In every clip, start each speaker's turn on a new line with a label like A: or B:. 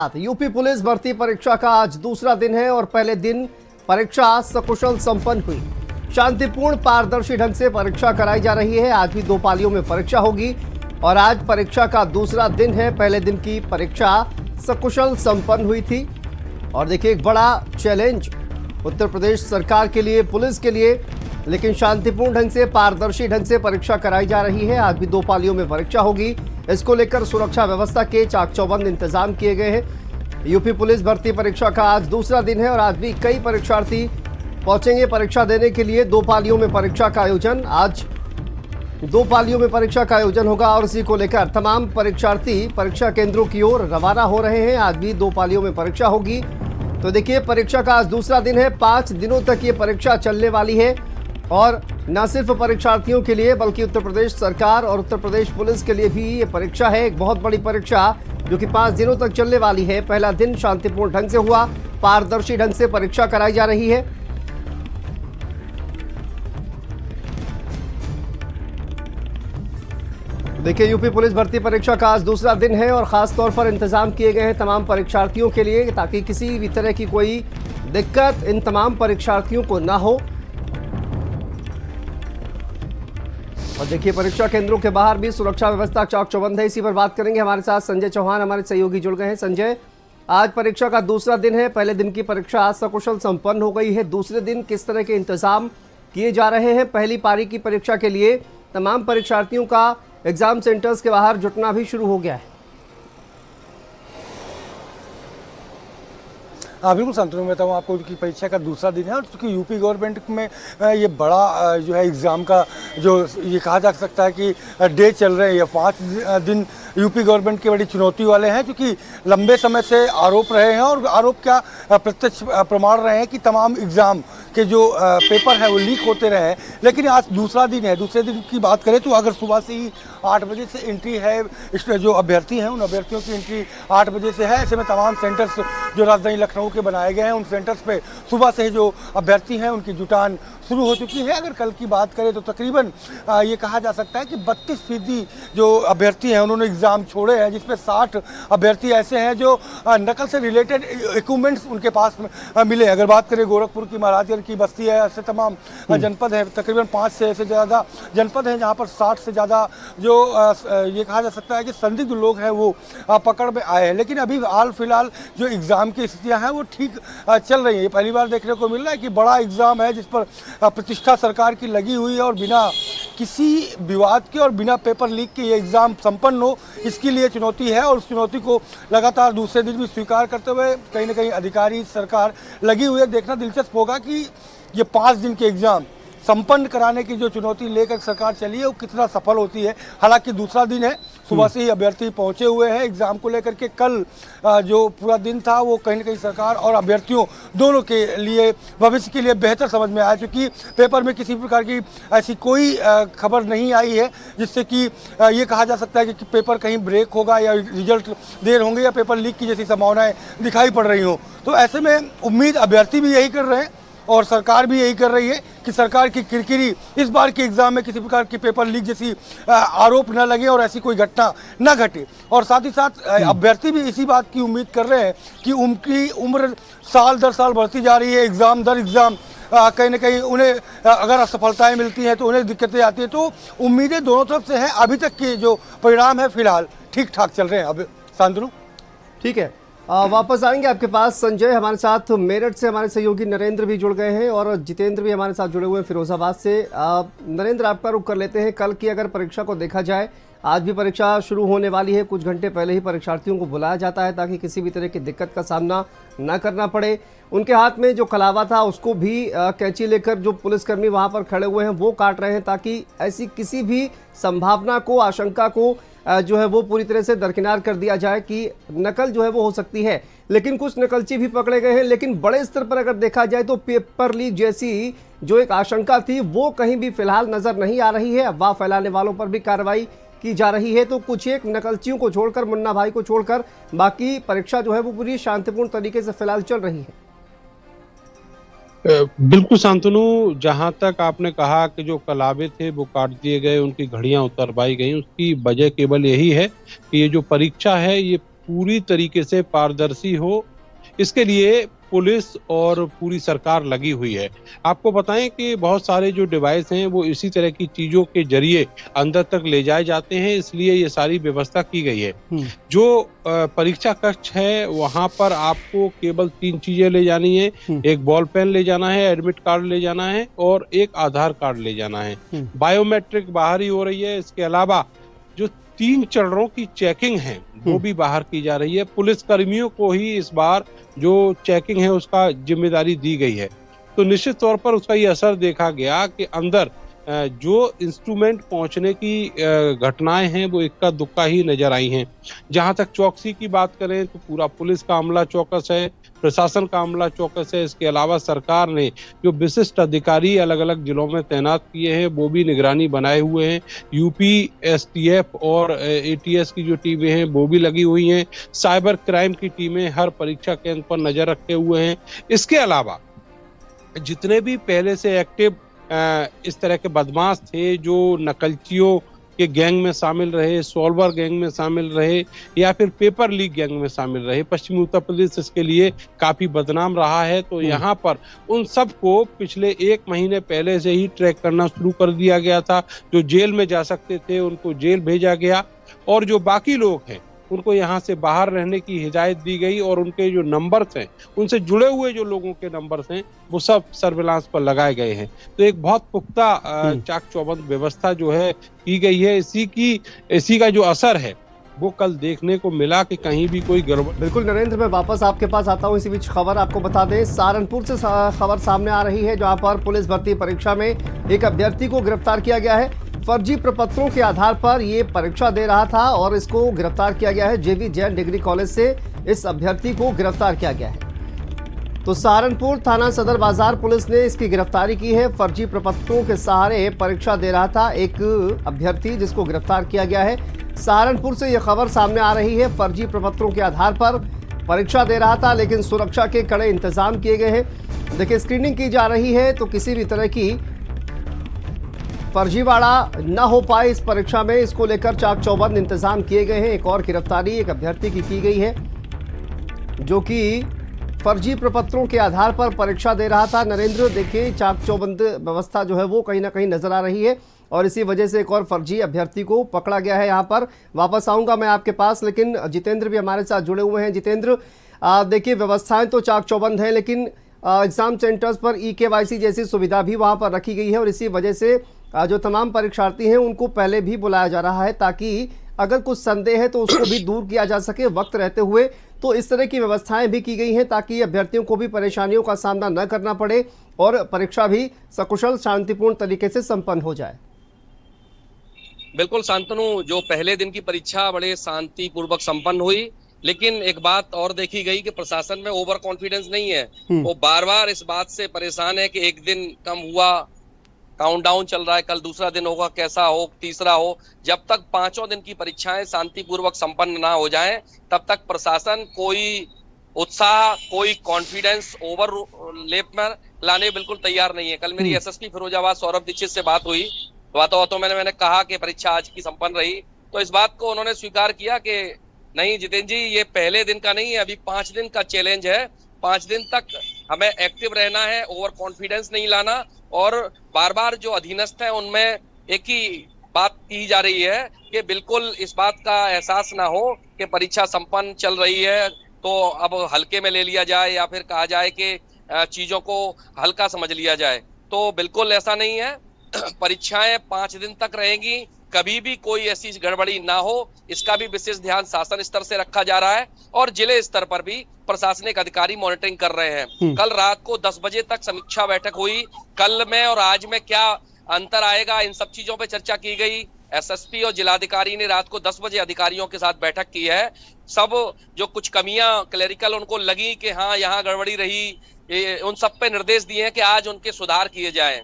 A: UP police भर्ती परीक्षा का आज दूसरा दिन है और पहले दिन परीक्षा सकुशल संपन्न हुई। शांतिपूर्ण पारदर्शी ढंग से परीक्षा कराई जा रही है। आज भी 2 पालियों में परीक्षा होगी और आज परीक्षा का दूसरा दिन है। पहले दिन की परीक्षा सकुशल संपन्न हुई थी और देखिए एक बड़ा चैलेंज उत्तर प्रदेश सरकार के लिए, पुलिस के लिए, लेकिन शांतिपूर्ण ढंग से, पारदर्शी ढंग से परीक्षा कराई जा रही है। आज भी 2 पालियों में परीक्षा होगी। इसको लेकर सुरक्षा व्यवस्था के चाक चौबंद इंतजाम किए गए हैं। यूपी पुलिस भर्ती परीक्षा का आज दूसरा दिन है और आज भी कई परीक्षार्थी पहुंचेंगे परीक्षा देने के लिए। 2 पालियों में परीक्षा का आयोजन, आज 2 पालियों में परीक्षा का आयोजन होगा और इसी को लेकर तमाम परीक्षार्थी परीक्षा केंद्रों की ओर रवाना हो रहे हैं। आज भी 2 पालियों में परीक्षा होगी। तो देखिए, परीक्षा का आज दूसरा दिन है। 5 दिनों तक ये परीक्षा चलने वाली है और न सिर्फ परीक्षार्थियों के लिए बल्कि उत्तर प्रदेश सरकार और उत्तर प्रदेश पुलिस के लिए भी ये परीक्षा है। एक बहुत बड़ी परीक्षा जो कि 5 दिनों तक चलने वाली है। पहला दिन शांतिपूर्ण ढंग से हुआ, पारदर्शी ढंग से परीक्षा कराई जा रही है। देखिए, यूपी पुलिस भर्ती परीक्षा का आज दूसरा दिन है और खास तौर पर इंतजाम किए गए हैं तमाम परीक्षार्थियों के लिए ताकि किसी भी तरह की कोई दिक्कत इन तमाम परीक्षार्थियों को ना हो। और देखिए, परीक्षा केंद्रों के बाहर भी सुरक्षा व्यवस्था चाक चौबंद है। इसी पर बात करेंगे। हमारे साथ संजय चौहान हमारे सहयोगी जुड़ गए हैं। संजय, आज परीक्षा का दूसरा दिन है। पहले दिन की परीक्षा आज सकुशल संपन्न हो गई है। दूसरे दिन किस तरह के इंतजाम किए जा रहे हैं? पहली पारी की परीक्षा के लिए तमाम परीक्षार्थियों का एग्जाम सेंटर्स के बाहर जुटना भी शुरू हो गया है।
B: हाँ बिल्कुल शांतनु, मैं बताऊँ आपको कि परीक्षा का दूसरा दिन है और चूँकि यूपी गवर्नमेंट में ये बड़ा जो है एग्ज़ाम का जो ये कहा जा सकता है कि डे चल रहे हैं, ये 5 दिन यूपी गवर्नमेंट की बड़ी चुनौती वाले हैं क्योंकि लंबे समय से आरोप रहे हैं और आरोप क्या प्रत्यक्ष प्रमाण रहे हैं कि तमाम एग्ज़ाम के जो पेपर है वो लीक होते रहे हैं। लेकिन आज दूसरा दिन है। दूसरे दिन की बात करें तो अगर सुबह से ही 8 बजे से एंट्री है, जो अभ्यर्थी हैं उन अभ्यर्थियों की एंट्री 8 बजे से है। ऐसे में तमाम सेंटर्स जो राजधानी लखनऊ के बनाए गए हैं उन सेंटर्स पे सुबह से ही जो अभ्यर्थी हैं उनकी जुटान शुरू हो चुकी है। अगर कल की बात करें तो तकरीबन ये कहा जा सकता है कि 32% जो अभ्यर्थी हैं उन्होंने एग्ज़ाम छोड़े हैं, जिसमें 60 अभ्यर्थी ऐसे हैं जो नकल से रिलेटेड इक्विपमेंट्स उनके पास मिले। अगर बात करें गोरखपुर की, महाराजगंज की बस्ती है, ऐसे तमाम जनपद हैं, तकरीबन 5 से ज़्यादा जनपद हैं जहाँ पर 60 से ज़्यादा जो ये कहा जा सकता है कि संदिग्ध लोग हैं वो पकड़ में आए हैं। लेकिन अभी हाल फिलहाल जो एग्ज़ाम की स्थितियाँ हैं वो ठीक चल रही हैं। ये पहली बार देखने को मिल रहा है कि बड़ा एग्ज़ाम है जिस पर प्रतिष्ठा सरकार की लगी हुई है और बिना किसी विवाद के और बिना पेपर लीक के ये एग्ज़ाम संपन्न हो, इसके लिए चुनौती है और उस चुनौती को लगातार दूसरे दिन भी स्वीकार करते हुए कहीं ना कहीं अधिकारी सरकार लगी हुई है। देखना दिलचस्प होगा कि ये 5 दिन के एग्ज़ाम संपन्न कराने की जो चुनौती लेकर सरकार चली है वो कितना सफल होती है। हालांकि दूसरा दिन है, सुबह से ही अभ्यर्थी पहुंचे हुए हैं एग्ज़ाम को लेकर के। कल जो पूरा दिन था वो कहीं ना कहीं सरकार और अभ्यर्थियों दोनों के लिए भविष्य के लिए बेहतर समझ में आया क्योंकि पेपर में किसी प्रकार की ऐसी कोई खबर नहीं आई है जिससे कि ये कहा जा सकता है कि पेपर कहीं ब्रेक होगा या रिजल्ट देर होंगे या पेपर लीक की जैसी संभावनाएँ दिखाई पड़ रही हों। तो ऐसे में उम्मीद अभ्यर्थी भी यही कर रहे हैं और सरकार भी यही कर रही है कि सरकार की किरकिरी इस बार के एग्ज़ाम में किसी प्रकार की पेपर लीक जैसी आरोप न लगे और ऐसी कोई घटना न घटे। और साथ ही साथ अभ्यर्थी भी इसी बात की उम्मीद कर रहे हैं कि उनकी उम्र साल दर साल बढ़ती जा रही है, एग्ज़ाम दर एग्ज़ाम कहीं ना कहीं उन्हें अगर असफलताएँ मिलती हैं तो उन्हें दिक्कतें आती हैं। तो उम्मीदें दोनों तरफ से हैं। अभी तक के जो परिणाम है फिलहाल ठीक ठाक चल रहे हैं। अब शांतनु,
A: ठीक है, वापस आएंगे आपके पास संजय। हमारे साथ मेरठ से हमारे सहयोगी नरेंद्र भी जुड़ गए हैं और जितेंद्र भी हमारे साथ जुड़े हुए हैं फिरोजाबाद से। नरेंद्र, आपका रुख कर लेते हैं। कल की अगर परीक्षा को देखा जाए, आज भी परीक्षा शुरू होने वाली है। कुछ घंटे पहले ही परीक्षार्थियों को बुलाया जाता है ताकि किसी भी तरह की दिक्कत का सामना न करना पड़े। उनके हाथ में जो कलावा था उसको भी कैंची लेकर जो पुलिसकर्मी वहां पर खड़े हुए हैं वो काट रहे हैं ताकि ऐसी किसी भी संभावना को, आशंका को जो है वो पूरी तरह से दरकिनार कर दिया जाए कि नकल जो है वो हो सकती है। लेकिन कुछ नकलची भी पकड़े गए हैं। लेकिन बड़े स्तर पर अगर देखा जाए तो पेपर लीक जैसी जो एक आशंका थी वो कहीं भी फिलहाल नजर नहीं आ रही है। अफवाह फैलाने वालों पर भी कार्रवाई की जा रही है। तो कुछ एक नकलचियों को छोड़कर, मुन्ना भाई को छोड़कर, बाकी परीक्षा जो है वो पूरी शांतिपूर्ण तरीके से फिलहाल चल रही है।
C: बिल्कुल शांतनु, जहां तक आपने कहा कि जो कलावे थे वो काट दिए गए, उनकी घड़ियां उतरवाई गई, उसकी वजह केवल यही है कि ये जो परीक्षा है ये पूरी तरीके से पारदर्शी हो, इसके लिए पुलिस और पूरी सरकार लगी हुई है। आपको बताएं कि बहुत सारे जो डिवाइस हैं वो इसी तरह की चीजों के जरिए अंदर तक ले जाए जाते हैं, इसलिए ये सारी व्यवस्था की गई है। जो परीक्षा कक्ष है वहां पर आपको केवल 3 चीजें ले जानी है। एक बॉल पेन ले जाना है, एडमिट कार्ड ले जाना है और एक आधार कार्ड ले जाना है। बायोमेट्रिक बाहर ही हो रही है। इसके अलावा जो 3 चरणों की चेकिंग है वो भी बाहर की जा रही है। पुलिस कर्मियों को ही इस बार जो चेकिंग है उसका जिम्मेदारी दी गई है। तो निश्चित तौर पर उसका ये असर देखा गया कि अंदर जो इंस्ट्रूमेंट पहुंचने की घटनाएं हैं वो इक्का दुक्का ही नजर आई हैं। जहां तक चौकसी की बात करें तो पूरा पुलिस का अमला चौकस है, प्रशासन का अमला चौकस है। इसके अलावा सरकार ने जो विशिष्ट अधिकारी अलग अलग जिलों में तैनात किए हैं वो भी निगरानी बनाए हुए हैं। यूपी एसटीएफ और एटीएस की जो टीमें हैं वो भी लगी हुई हैं। साइबर क्राइम की टीमें हर परीक्षा केंद्र पर नजर रखे हुए हैं। इसके अलावा जितने भी पहले से एक्टिव इस तरह के बदमाश थे जो नकलचियों के गैंग में शामिल रहे, सॉल्वर गैंग में शामिल रहे या फिर पेपर लीक गैंग में शामिल रहे, पश्चिमी उत्तर प्रदेश इसके लिए काफी बदनाम रहा है। तो यहाँ पर उन सब को पिछले 1 महीने पहले से ही ट्रैक करना शुरू कर दिया गया था। जो जेल में जा सकते थे उनको जेल भेजा गया और जो बाकी लोग हैं उनको यहाँ से बाहर रहने की हिदायत दी गई और उनके जो नंबर्स हैं, उनसे जुड़े हुए जो लोगों के नंबर्स हैं वो सब सर्विलांस पर लगाए गए हैं। तो एक बहुत पुख्ता चाक चौबंद व्यवस्था जो है की गई है। इसी का जो असर है वो कल देखने को मिला कि कहीं भी कोई गड़बड़।
A: बिल्कुल नरेंद्र, मैं वापस आपके पास आता हूं। इसी बीच खबर आपको बता दें, सहारनपुर से खबर सामने आ रही है जहां पर पुलिस भर्ती परीक्षा में एक अभ्यर्थी को गिरफ्तार किया गया है। फर्जी प्रपत्रों के आधार पर ये परीक्षा दे रहा था और इसको गिरफ्तार किया गया है। जेवी जैन डिग्री कॉलेज से इस अभ्यर्थी को गिरफ्तार किया गया है। तो सहारनपुर थाना सदर बाजार पुलिस ने इसकी गिरफ्तारी की है। फर्जी प्रपत्रों के सहारे परीक्षा दे रहा था एक अभ्यर्थी जिसको गिरफ्तार किया गया है। सहारनपुर से यह खबर सामने आ रही है। फर्जी प्रपत्रों के आधार पर परीक्षा दे रहा था लेकिन सुरक्षा के कड़े इंतजाम किए गए हैं। देखिए, स्क्रीनिंग की जा रही है तो किसी भी तरह की फर्जीवाड़ा न हो पाए इस परीक्षा में, इसको लेकर चाक चौबंद इंतजाम किए गए हैं। एक और गिरफ्तारी एक अभ्यर्थी की गई है जो कि फर्जी प्रपत्रों के आधार पर परीक्षा दे रहा था। नरेंद्र, देखिए, चाक चौबंद व्यवस्था जो है वो कहीं ना कहीं नजर आ रही है और इसी वजह से एक और फर्जी अभ्यर्थी को पकड़ा गया है। यहाँ पर वापस आऊंगा मैं आपके पास, लेकिन जितेंद्र भी हमारे साथ जुड़े हुए हैं। जितेंद्र, देखिए, व्यवस्थाएं तो चाक चौबंद है लेकिन एग्जाम सेंटर्स पर EKYC जैसी सुविधा भी वहां पर रखी गई है और इसी वजह से जो तमाम परीक्षार्थी हैं उनको पहले भी बुलाया जा रहा है ताकि अगर कुछ संदेह है तो उसको भी दूर किया जा सके वक्त रहते हुए। तो इस तरह की व्यवस्थाएं भी की गई हैं ताकि अभ्यर्थियों को भी परेशानियों का सामना न करना पड़े और परीक्षा भी सकुशल शांतिपूर्ण तरीके से संपन्न हो जाए।
D: बिल्कुल शांतनु, जो पहले दिन की परीक्षा बड़े शांतिपूर्वक संपन्न हुई, लेकिन एक बात और देखी गई कि प्रशासन में ओवर कॉन्फिडेंस नहीं है। वो बार बार इस बात से परेशान है कि एक दिन कम हुआ, काउंटडाउन चल रहा है, कल दूसरा दिन होगा, कैसा हो, तीसरा हो। जब तक 5 दिन की परीक्षाएं शांतिपूर्वक संपन्न ना हो जाएं, तब तक प्रशासन कोई उत्साह, कोई कॉन्फिडेंस ओवर लेप में लाने बिल्कुल तैयार नहीं है। कल मेरी SSP फिरोजाबाद सौरभ दीक्षित से बात हुई, बातों मैंने कहा कि परीक्षा आज की संपन्न रही, तो इस बात को उन्होंने स्वीकार किया कि नहीं जितेंद्र जी, ये पहले दिन का नहीं है, अभी 5 दिन का चैलेंज है। 5 दिन तक हमें एक्टिव रहना है, ओवर कॉन्फिडेंस नहीं लाना और बार बार जो अधीनस्थ है उनमें एक ही बात की जा रही है कि बिल्कुल इस बात का एहसास ना हो कि परीक्षा संपन्न चल रही है तो अब हल्के में ले लिया जाए या फिर कहा जाए कि चीजों को हल्का समझ लिया जाए। तो बिल्कुल ऐसा नहीं है। परीक्षाएं 5 दिन तक रहेंगी, कभी भी कोई ऐसी गड़बड़ी ना हो, इसका भी विशेष ध्यान शासन स्तर से रखा जा रहा है और जिले स्तर पर भी प्रशासनिक अधिकारी मॉनिटरिंग कर रहे हैं। कल रात को 10 बजे तक समीक्षा बैठक हुई। कल में और आज में क्या अंतर आएगा, इन सब चीजों पे चर्चा की गई। SSP और जिलाधिकारी ने रात को 10 बजे अधिकारियों के साथ बैठक की है। सब जो कुछ कमियां क्लेरिकल उनको लगी कि हाँ यहाँ गड़बड़ी रही, उन सब पे निर्देश दिए हैं कि आज उनके सुधार किए जाएं,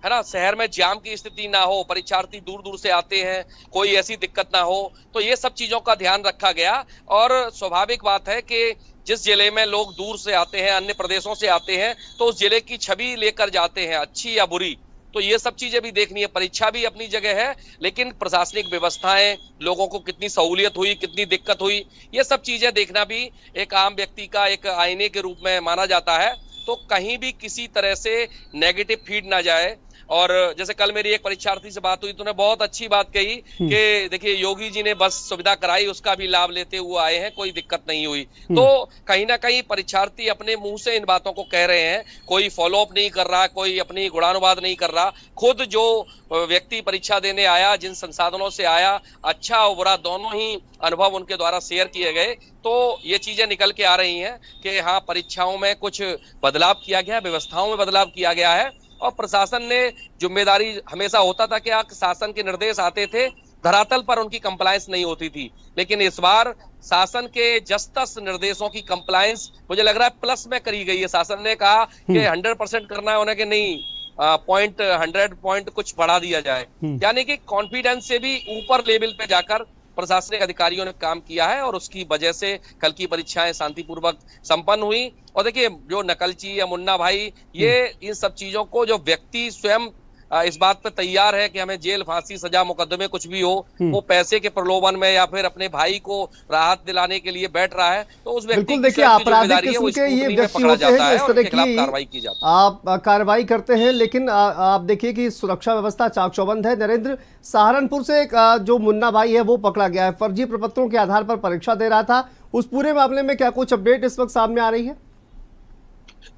D: है ना। शहर में जाम की स्थिति ना हो, परीक्षार्थी दूर दूर से आते हैं, कोई ऐसी दिक्कत ना हो, तो ये सब चीजों का ध्यान रखा गया। और स्वाभाविक बात है कि जिस जिले में लोग दूर से आते हैं, अन्य प्रदेशों से आते हैं, तो उस जिले की छवि लेकर जाते हैं, अच्छी या बुरी, तो ये सब चीजें भी देखनी है। परीक्षा भी अपनी जगह है, लेकिन प्रशासनिक व्यवस्थाएं, लोगों को कितनी सहूलियत हुई, कितनी दिक्कत हुई, ये सब चीजें देखना भी एक आम व्यक्ति का एक आईने के रूप में माना जाता है। तो कहीं भी किसी तरह से नेगेटिव फीड ना जाए। और जैसे कल मेरी एक परीक्षार्थी से बात हुई तो उन्होंने बहुत अच्छी बात कही कि देखिए योगी जी ने बस सुविधा कराई, उसका भी लाभ लेते हुए आए हैं, कोई दिक्कत नहीं हुई। तो कहीं ना कहीं परीक्षार्थी अपने मुंह से इन बातों को कह रहे हैं, कोई फॉलो अप नहीं कर रहा, कोई अपनी गुणानुवाद नहीं कर रहा। खुद जो व्यक्ति परीक्षा देने आया, जिन संसाधनों से आया, अच्छा और बुरा दोनों ही अनुभव उनके द्वारा शेयर किए गए। तो ये चीजें निकल के आ रही हैं कि हाँ, परीक्षाओं में कुछ बदलाव किया गया, व्यवस्थाओं में बदलाव किया गया है। और प्रशासन ने जिम्मेदारी, हमेशा होता था कि शासन के निर्देश आते थे, धरातल पर उनकी कंप्लायंस नहीं होती थी, लेकिन इस बार शासन के जस-तस निर्देशों की कंप्लायंस मुझे लग रहा है प्लस में करी गई है। शासन ने कहा कि 100% करना है उन्हें कि नहीं, 100 पॉइंट कुछ बढ़ा दिया जाए। यानी कि कॉन्फिडेंस से भी ऊपर लेवल पे जाकर प्रशासनिक अधिकारियों ने काम किया है और उसकी वजह से कल की परीक्षाएं शांतिपूर्वक संपन्न हुई। और देखिए, जो नकलची या मुन्ना भाई, ये इन सब चीजों को जो व्यक्ति स्वयं इस बात पे तैयार है कि हमें जेल, फांसी, सजा, मुकदमे कुछ भी हो, वो पैसे के प्रलोभन में या फिर अपने भाई को राहत दिलाने के लिए बैठ रहा है, तो उस व्यक्ति की
A: देखिए, आपराधिक किस्म के ये व्यक्ति होते हैं जो इस तरह की
D: कार्रवाई की जाती है।
A: आप कार्रवाई करते हैं, लेकिन आप देखिए कि सुरक्षा व्यवस्था चाक चौबंद है। नरेंद्र, सहारनपुर से एक जो मुन्ना भाई है वो पकड़ा गया है, फर्जी प्रपत्रों के आधार पर परीक्षा दे रहा था। उस पूरे मामले में क्या कुछ अपडेट इस वक्त सामने आ रही है?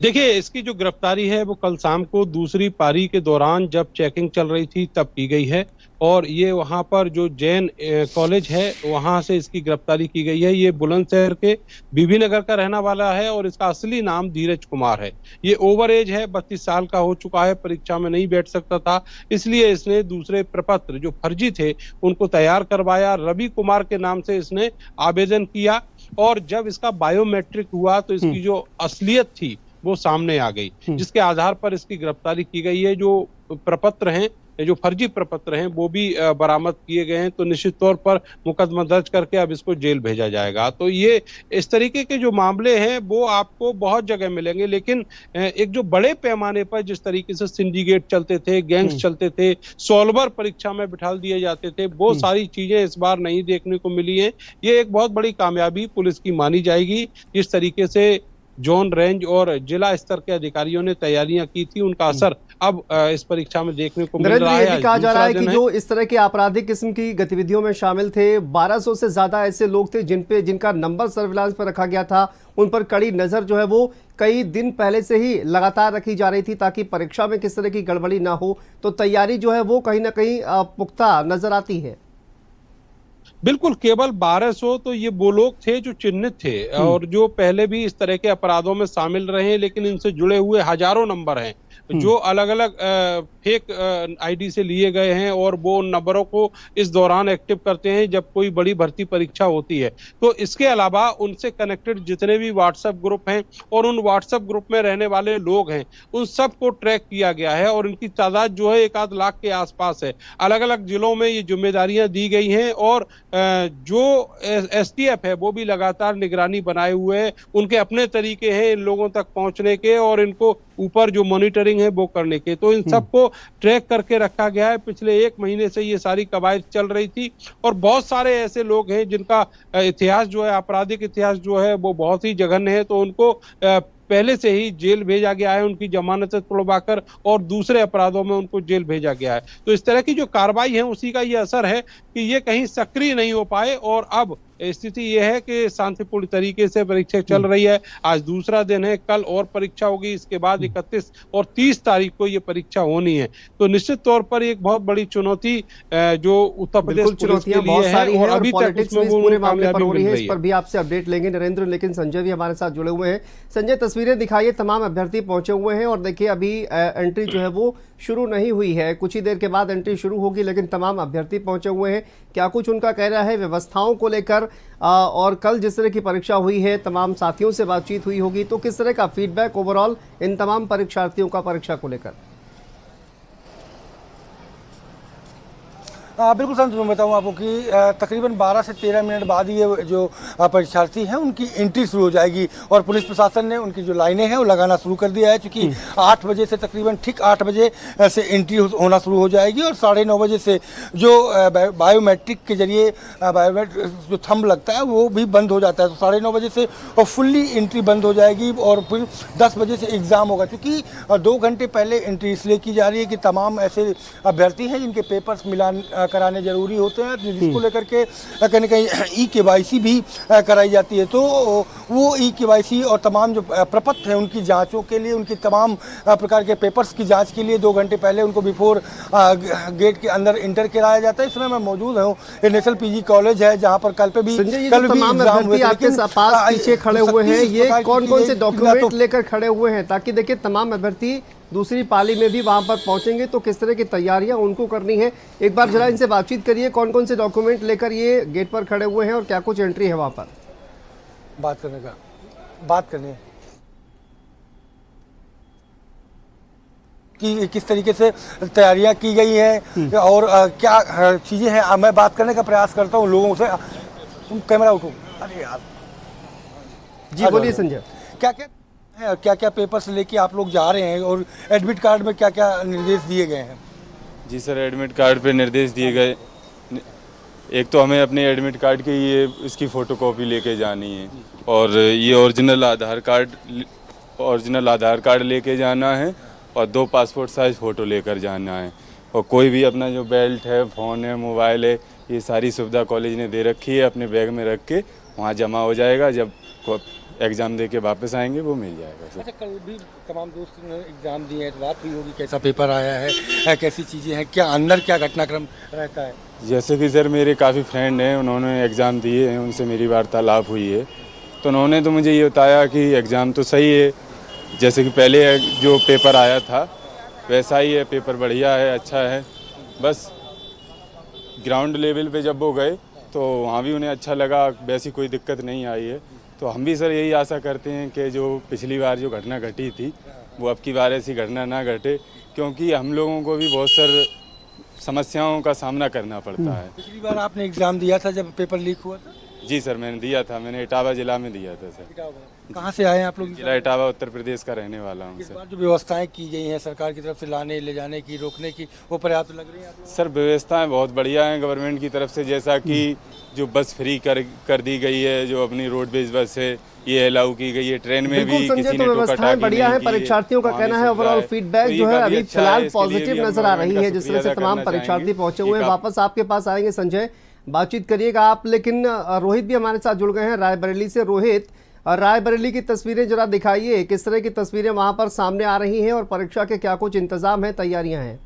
C: देखिए, इसकी जो गिरफ्तारी है वो कल शाम को दूसरी पारी के दौरान जब चेकिंग चल रही थी तब की गई है। और ये वहां पर जो जैन कॉलेज है वहां से इसकी गिरफ्तारी की गई है। ये बुलंदशहर के बीबी नगर का रहने वाला है और इसका असली नाम धीरज कुमार है। ये ओवर एज है, 32 साल का हो चुका है, परीक्षा में नहीं बैठ सकता था, इसलिए इसने दूसरे प्रपत्र जो फर्जी थे उनको तैयार करवाया। रवि कुमार के नाम से इसने आवेदन किया और जब इसका बायोमेट्रिक हुआ तो इसकी जो असलियत थी वो सामने आ गई, जिसके आधार पर इसकी गिरफ्तारी की गई है। जो प्रपत्र हैं, जो फर्जी प्रपत्र हैं, वो भी बरामद किए गए हैं। तो निश्चित तौर पर मुकदमा दर्ज करके अब इसको जेल भेजा जाएगा। तो ये इस तरीके के जो मामले हैं वो आपको बहुत जगह मिलेंगे, लेकिन एक जो बड़े पैमाने पर जिस तरीके से सिंडिकेट चलते थे, गैंग्स चलते थे, सॉल्वर परीक्षा में बिठा दिए जाते थे, वो सारी चीजें इस बार नहीं देखने को मिली है। ये एक बहुत बड़ी कामयाबी पुलिस की मानी जाएगी। जिस तरीके से जोन, रेंज और जिला स्तर के अधिकारियों ने तैयारियां की थी, उनका असर अब इस परीक्षा में देखने को मिल रहा है।
A: ये भी कहा जा रहा है कि जो इस तरह के आपराधिक किस्म की गतिविधियों में शामिल थे, 1200 से ज्यादा ऐसे लोग थे जिनका नंबर सर्विलांस पर रखा गया था। उन पर कड़ी नजर जो है वो कई दिन पहले से ही लगातार रखी जा रही थी ताकि परीक्षा में किस तरह की गड़बड़ी ना हो। तो तैयारी जो है वो कहीं ना कहीं पुख्ता नजर आती है।
C: बिल्कुल, केवल 1200 तो ये वो लोग थे जो चिन्हित थे और जो पहले भी इस तरह के अपराधों में शामिल रहे, लेकिन इनसे जुड़े हुए हजारों नंबर हैं जो अलग अलग फेक आईडी से लिए गए हैं और वो नंबरों को इस दौरान एक्टिव करते हैं जब कोई बड़ी भर्ती परीक्षा होती है। तो इसके अलावा उनसे कनेक्टेड जितने भी व्हाट्सएप ग्रुप हैं और उन व्हाट्सएप ग्रुप में रहने वाले लोग हैं, उन सबको ट्रैक किया गया है और इनकी तादाद जो है 1-8 लाख के आसपास है। अलग अलग जिलों में ये जिम्मेदारियां दी गई हैं और जो एसटीएफ है वो भी लगातार निगरानी बनाए हुए है। उनके अपने तरीके हैं इन लोगों तक पहुंचने के और इनको ऊपर जो मॉनिटरिंग है वो करने के। तो इन सबको ट्रैक करके रखा गया है। पिछले 1 महीने से ये सारी कवायद चल रही थी और बहुत सारे ऐसे लोग हैं जिनका इतिहास जो है, आपराधिक इतिहास जो है वो बहुत ही जघन्य है। तो उनको पहले से ही जेल भेजा गया है, उनकी जमानत तुड़वाकर, और दूसरे अपराधों में उनको जेल भेजा गया है। तो इस तरह की जो कार्रवाई है उसी का ये असर है कि ये कहीं सक्रिय नहीं हो पाए और अब स्थिति यह है कि शांतिपूर्ण तरीके से परीक्षा चल रही है। आज दूसरा दिन है, कल और परीक्षा होगी, इसके बाद 31 और 30 तारीख को ये परीक्षा होनी है। तो निश्चित तौर पर एक बहुत बड़ी चुनौती जो उत्तर प्रदेश पुलिस के लिए है और अभी तक उसमें
A: पूरे मामले पर हो रही है। इस पर भी आपसे अपडेट लेंगे नरेंद्र, लेकिन संजय भी हमारे साथ जुड़े हुए हैं। संजय, तस्वीरें दिखाइए, तमाम अभ्यर्थी पहुंचे हुए हैं और देखिए अभी एंट्री जो है वो शुरू नहीं हुई है, कुछ ही देर के बाद एंट्री शुरू होगी, लेकिन तमाम अभ्यर्थी पहुंचे हुए हैं। क्या कुछ उनका कहना है व्यवस्थाओं को लेकर, और कल जिस तरह की परीक्षा हुई है, तमाम साथियों से बातचीत हुई होगी, तो किस तरह का फीडबैक ओवरऑल इन तमाम परीक्षार्थियों का परीक्षा को लेकर?
B: बिल्कुल संत, मैं बताऊँ आपको कि तकरीबन 12 से 13 मिनट बाद ये जो परीक्षार्थी हैं उनकी एंट्री शुरू हो जाएगी और पुलिस प्रशासन ने उनकी जो लाइनें हैं वो लगाना शुरू कर दिया है, क्योंकि 8 बजे से तकरीबन ठीक 8 बजे से एंट्री होना शुरू हो जाएगी और 9:30 बजे से जो बायोमेट्रिक के जरिए बायोमेट्रिक जो थंब लगता है वो भी बंद हो जाता है। तो 9:30 बजे से और फुल्ली एंट्री बंद हो जाएगी और फिर 10 बजे से एग्ज़ाम होगा, क्योंकि 2 घंटे पहले एंट्री इसलिए की जा रही है कि तमाम ऐसे अभ्यर्थी हैं जिनके पेपर्स मिलान कराने जरूरी होते हैं, जिसको लेकर के कहीं न कहीं ई-केवाईसी भी कराई जाती है। तो वो ई-केवाईसी और तमाम जो प्रपत्र हैं उनकी जांचों के लिए, उनकी तमाम प्रकार के पेपर्स की जांच के लिए 2 घंटे पहले उनको बिफोर गेट के अंदर इंटर कराया जाता है। इस समय मैं मौजूद हूँ नेशनल पीजी कॉलेज है, जहाँ पर कल भी
A: एग्जाम हुए थे। आपके पास पीछे खड़े हुए हैं, ये कौन-कौन से डॉक्यूमेंट लेकर खड़े हुए हैं, ताकि देखिए तमाम अभ्यर्थी दूसरी पाली में भी वहां पर पहुंचेंगे तो किस तरह की तैयारियां उनको करनी है। एक बार जरा इनसे बातचीत करिए, कौन कौन से डॉक्यूमेंट लेकर ये गेट पर खड़े हुए हैं और क्या कुछ एंट्री है वहां पर।
B: बात करने कि किस तरीके से तैयारियां की गई हैं और क्या चीज़ें हैं, मैं बात करने का प्रयास करता हूं लोगों से। तुम कैमरा उठो। अरे यार
A: जी बोलिए संजय।
B: क्या क्या है और क्या क्या पेपर्स लेके आप लोग जा रहे हैं और एडमिट कार्ड में क्या क्या निर्देश दिए गए हैं?
E: जी सर, एडमिट कार्ड पे निर्देश दिए गए, एक तो हमें अपने एडमिट कार्ड की ये इसकी फ़ोटोकॉपी लेके जानी है और ये ओरिजिनल आधार कार्ड लेके जाना है और 2 पासपोर्ट साइज़ फ़ोटो लेकर जाना है। और कोई भी अपना जो बेल्ट है, फ़ोन है, मोबाइल है, ये सारी सुविधा कॉलेज ने दे रखी है, अपने बैग में रख के वहाँ जमा हो जाएगा। जब एग्ज़ाम दे के वापस आएंगे वो मिल जाएगा सर।
B: अच्छा, कल भी तमाम दोस्त ने एग्ज़ाम दिए हैं, तो बात हुई होगी कैसा पेपर आया है, कैसी चीज़ें हैं, क्या अंदर क्या घटनाक्रम रहता है?
E: जैसे कि सर मेरे काफ़ी फ्रेंड हैं, उन्होंने एग्ज़ाम दिए हैं, उनसे मेरी वार्तालाप हुई है, तो उन्होंने तो मुझे ये बताया कि एग्ज़ाम तो सही है, जैसे कि पहले जो पेपर आया था वैसा ही है, पेपर बढ़िया है, अच्छा है। बस ग्राउंड लेवल पे जब वो गए तो वहाँ भी उन्हें अच्छा लगा, वैसी कोई दिक्कत नहीं आई है। तो हम भी सर यही आशा करते हैं कि जो पिछली बार जो घटना घटी थी वो अब की बार ऐसी घटना ना घटे, क्योंकि हम लोगों को भी बहुत सारे समस्याओं का सामना करना पड़ता है।
B: पिछली बार आपने एग्ज़ाम दिया था जब पेपर लीक हुआ था?
E: जी सर, मैंने दिया था, मैंने इटावा जिला में दिया था सर।
B: कहाँ से आए हैं आप लोग?
E: जिला इटावा, उत्तर प्रदेश का रहने वाला हूँ
B: इस
E: सर।
B: बार जो व्यवस्थाएं की गई हैं सरकार की तरफ से लाने ले जाने की, रोकने की, वो पर्याप्त लग रही हैं?
E: सर व्यवस्थाएं बहुत बढ़िया हैं गवर्नमेंट की तरफ से, जैसा कि जो बस फ्री कर दी गई है, जो अपनी रोडवेज बस है ये अलाउ की गई है, ट्रेन में भी किसी ने
A: व्यवस्थाएं बढ़िया है। परीक्षार्थियों का कहना है ओवरऑल फीडबैक जो है अभी फिलहाल पॉजिटिव नजर आ रही है, जिस तरह से तमाम परीक्षार्थी पहुंचे हुए हैं। वापस आपके पास आएंगे संजय, बातचीत करिएगा आप, लेकिन रोहित भी हमारे साथ जुड़ गए हैं रायबरेली से। रोहित, रायबरेली की तस्वीरें जरा दिखाइए, किस तरह की तस्वीरें वहां पर सामने आ रही हैं और परीक्षा के क्या कुछ इंतजाम है, तैयारियां हैं?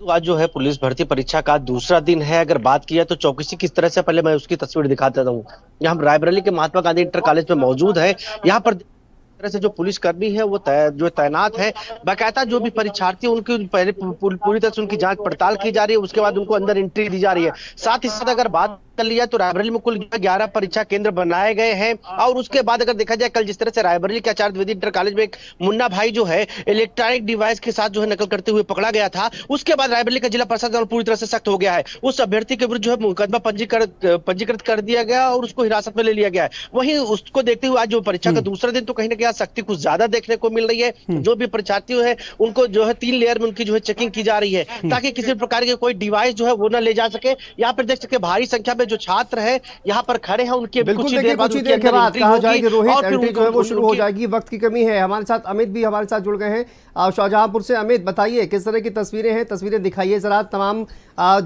F: आज जो है पुलिस भर्ती परीक्षा का दूसरा दिन है। अगर बात किया तो चौकसी किस तरह से, पहले मैं उसकी तस्वीर दिखा देता हूँ। यहाँ हम रायबरेली के महात्मा गांधी इंटर कॉलेज में मौजूद है। यहाँ पर तरह से जो पुलिसकर्मी है वो जो तैनात है, बाकायदा जो भी परीक्षार्थी उनकी पहले पूरी तरह से उनकी जांच पड़ताल की जा रही है, उसके बाद उनको अंदर एंट्री दी जा रही है। साथ ही साथ अगर बात कर लिया तो रायबरेली में कुल 11 परीक्षा केंद्र बनाए गए हैं। और उसके बाद अगर देखा जाए, कल जिस तरह से रायबरेली के आचार्य द्विवेदी इंटर कॉलेज में एक मुन्ना भाई जो है इलेक्ट्रॉनिक डिवाइस के साथ जो है नकल करते हुए पकड़ा गया था, उसके बाद रायबरेली का जिला प्रशासन पूरी तरह से सख्त हो गया है। उस अभ्यर्थी के विरुद्ध जो है मुकदमा पंजीकृत कर दिया गया और उसको हिरासत में ले लिया गया है। वहीं उसको देखते हुए आज जो परीक्षा का दूसरा दिन, तो कहीं ना कहीं सख्ती कुछ ज्यादा देखने को मिल रही है। जो भी परीक्षार्थी है उनको जो है 3 लेयर में उनकी जो है चेकिंग की जा रही है, ताकि किसी प्रकार के कोई डिवाइस जो है वो ना ले जा सके। यहाँ पर देख सकते भारी संख्या में जो छात्र है यहाँ पर खड़े हैं, उनके
A: कुछ ही देर बाद कहा जाएगी रोहित एंट्री जो है वो शुरू हो जाएगी। वक्त की कमी है। हमारे साथ अमित भी हमारे साथ जुड़ गए हैं शाहजहांपुर से। अमित बताइए किस तरह की तस्वीरें हैं, तस्वीरें दिखाइए जरा। तमाम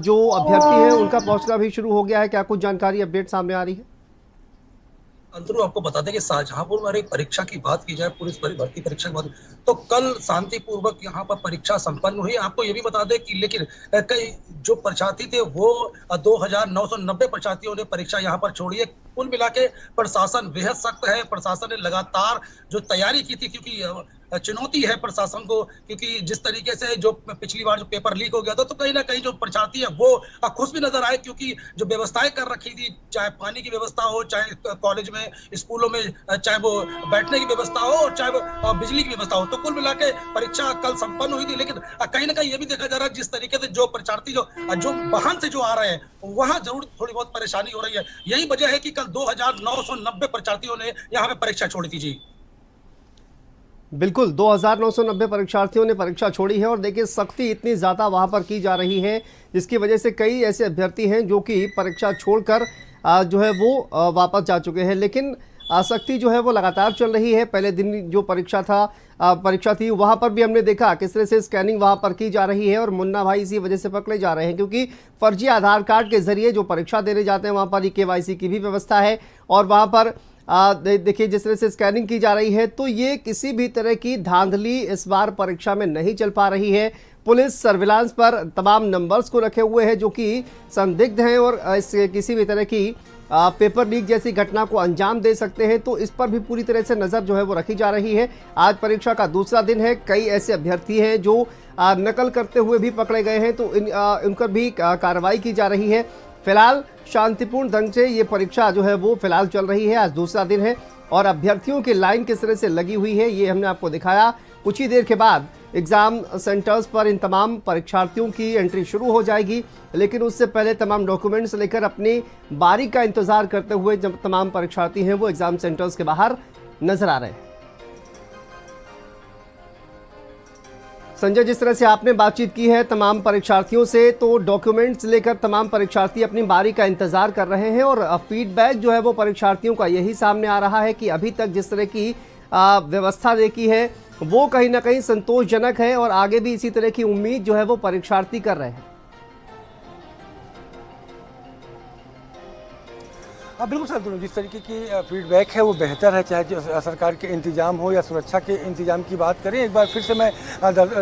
A: जो अभ्यर्थी हैं उनका पहुंचना भी शुरू हो गया है, क्या कुछ जानकारी अपडेट सामने आ रही है?
G: अंतरू आपको बता दें कि शाहजहांपुर में एक परीक्षा की बात की जाए, पुलिस भर्ती परीक्षा की बात, तो कल शांतिपूर्वक यहाँ पर परीक्षा संपन्न हुई। आपको ये भी बता दें कि लेकिन कई जो परीक्षार्थी थे वो 2990 परीक्षार्थियों ने परीक्षा यहाँ पर छोड़ी है। कुल मिला के प्रशासन बेहद सख्त है। प्रशासन ने लगातार जो तैयारी की थी, क्योंकि चुनौती है प्रशासन को, क्योंकि जिस तरीके से जो पिछली बार जो पेपर लीक हो गया था, तो कहीं ना कहीं जो परीक्षार्थी है वो खुश भी नजर आए, क्योंकि जो व्यवस्थाएं कर रखी थी, चाहे पानी की व्यवस्था हो, चाहे कॉलेज में स्कूलों में चाहे वो बैठने की व्यवस्था हो और चाहे वो बिजली की व्यवस्था हो, तो कुल मिला के परीक्षा कल संपन्न हुई थी। लेकिन कहीं ना कहीं ये भी देखा जा रहा है जिस तरीके से जो परीक्षार्थी जो वाहन से जो आ रहे हैं वहां जरूर थोड़ी बहुत परेशानी हो रही है। यही वजह है कि कल 2990 परीक्षार्थियों ने यहाँ पे परीक्षा छोड़ी थी। जी
A: बिल्कुल, 2990 परीक्षार्थियों ने परीक्षा छोड़ी है और देखिए सख्ती इतनी ज़्यादा वहाँ पर की जा रही है जिसकी वजह से कई ऐसे अभ्यर्थी हैं जो कि परीक्षा छोड़कर जो है वो वापस जा चुके हैं। लेकिन सख्ती जो है वो लगातार चल रही है। पहले दिन जो परीक्षा थी वहाँ पर भी हमने देखा किस तरह से स्कैनिंग वहाँ पर की जा रही है और मुन्ना भाई इसी वजह से पकड़े जा रहे हैं, क्योंकि फर्जी आधार कार्ड के जरिए जो परीक्षा देने जाते हैं वहाँ पर KYC की भी व्यवस्था है और वहाँ पर देखिए जिस तरह से स्कैनिंग की जा रही है, तो ये किसी भी तरह की धांधली इस बार परीक्षा में नहीं चल पा रही है। पुलिस सर्विलांस पर तमाम नंबर्स को रखे हुए है जो कि संदिग्ध हैं और किसी भी तरह की पेपर लीक जैसी घटना को अंजाम दे सकते हैं, तो इस पर भी पूरी तरह से नज़र जो है वो रखी जा रही है। आज परीक्षा का दूसरा दिन है, कई ऐसे अभ्यर्थी हैं जो नकल करते हुए भी पकड़े गए हैं, तो इन पर भी कार्रवाई की जा रही है। फिलहाल शांतिपूर्ण ढंग से ये परीक्षा जो है वो फिलहाल चल रही है। आज दूसरा दिन है और अभ्यर्थियों की लाइन किस तरह से लगी हुई है ये हमने आपको दिखाया। कुछ ही देर के बाद एग्जाम सेंटर्स पर इन तमाम परीक्षार्थियों की एंट्री शुरू हो जाएगी, लेकिन उससे पहले तमाम डॉक्यूमेंट्स लेकर अपनी बारी का इंतजार करते हुए जब तमाम परीक्षार्थी हैं वो एग्जाम सेंटर्स के बाहर नजर आ रहे हैं। संजय, जिस तरह से आपने बातचीत की है तमाम परीक्षार्थियों से, तो डॉक्यूमेंट्स लेकर तमाम परीक्षार्थी अपनी बारी का इंतजार कर रहे हैं और फीडबैक जो है वो परीक्षार्थियों का यही सामने आ रहा है कि अभी तक जिस तरह की व्यवस्था देखी है वो कहीं ना कहीं संतोषजनक है और आगे भी इसी तरह की उम्मीद जो है वो परीक्षार्थी कर रहे हैं।
B: हाँ बिल्कुल सर, जिस तरीके की फीडबैक है वो बेहतर है, चाहे सरकार के इंतजाम हो या सुरक्षा के इंतजाम की बात करें। एक बार फिर से मैं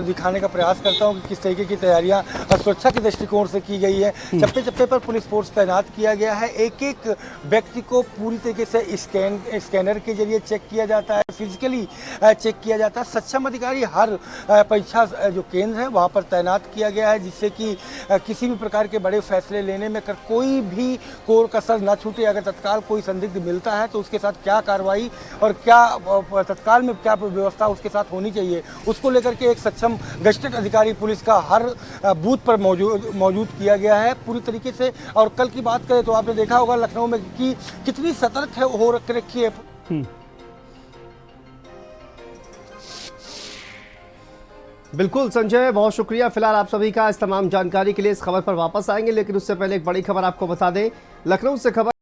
B: दिखाने का प्रयास करता हूँ कि किस तरीके की तैयारियाँ सुरक्षा के दृष्टिकोण से की गई है। चप्पे चप्पे पर पुलिस फोर्स तैनात किया गया है। एक एक व्यक्ति को पूरी तरीके से स्कैनर के जरिए चेक किया जाता है, फिजिकली चेक किया जाता है। सक्षम अधिकारी हर परीक्षा जो केंद्र है वहाँ पर तैनात किया गया है, जिससे कि किसी भी प्रकार के बड़े फैसले लेने में कोई भी कोर कसर न छूटे। अगर तत्काल कोई संदिग्ध मिलता है तो उसके साथ क्या कार्रवाई और क्या तत्काल में क्या व्यवस्था उसके साथ होनी चाहिए, उसको लेकर के एक सक्षम गजटेड अधिकारी पुलिस का हर बूथ पर मौजूद किया गया है पूरी तरीके से। और कल की बात करें तो आपने देखा होगा लखनऊ में कि कितनी सतर्क हो रखी है।
A: बिल्कुल संजय, बहुत शुक्रिया फिलहाल आप सभी का इस तमाम जानकारी के लिए। इस खबर पर वापस आएंगे, लेकिन उससे पहले एक बड़ी खबर आपको बता दें। लखनऊ से खबर